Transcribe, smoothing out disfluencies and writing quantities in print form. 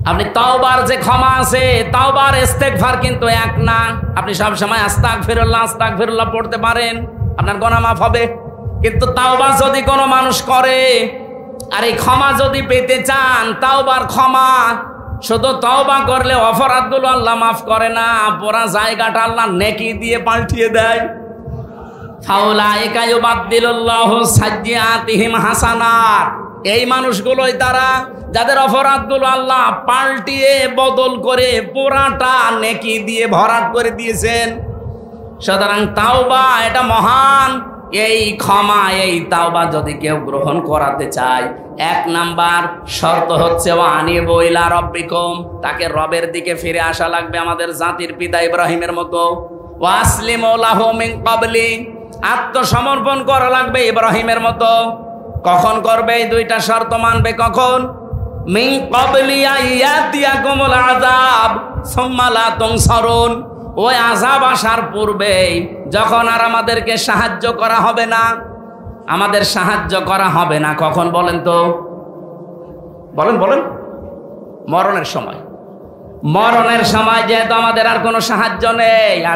আপনি তাওবার যে ক্ষমা আছে, তাওবার ইস্তেগফার কিন্তু এক না। আপনি সব সময় আস্তাগফিরুল্লাহ পড়তে পারেন, আপনার গুনাহ মাফ হবে। কিন্তু তাওবা যদি কোনো মানুষ করে, আর এই ক্ষমা যদি পেতে চান, তাওবার ক্ষমা শুধু তাওবা করলে অপরাধগুলো আল্লাহ মাফ করে না, পুরা জায়গাটা আল্লাহ নেকি দিয়ে পাল্টিয়ে দেয়। ফাউলাইকা ইউবাদদিলুল্লাহু সাইয়্যাতিহিম হাসানাত। এই মানুষগুলোই তারা যাদের অপরাধগুলো আল্লাহ পাল্টিয়ে বদল করে পুরাটা নেকি দিয়ে ভরাট করে দিয়েছেন। সুতরাং তাওবা এটা মহান। এই ক্ষমা, এই তাওবা যদি কেউ গ্রহণ করাতে চায়, এক নাম্বার শর্ত হচ্ছে ওয়ানিবু ইলা রাব্বিকুম, তাকে রবের দিকে ফিরে আসা লাগবে, আমাদের জাতির পিতা ইব্রাহিমের মতো। ওয়াসলিমু লাহু মিন ক্বাবলি, আত্মসমর্পণ করা লাগবে ইব্রাহিমের মতো। কখন করবে? এই দুইটা শর্ত মানবে কখন? মিন ক্বাবলি আইয়াতিয়াকুমুল আযাব সুম্মা লা তুনসারুন, ওই আযাব আসার পূর্বে, যখন আর আমাদেরকে সাহায্য করা হবে না, আমাদের সাহায্য করা হবে না কখন বলেন তো? বলেন মরণের সময়। মরণের সময় যেহেতু আমাদের আর কোনো সাহায্য নেই, আর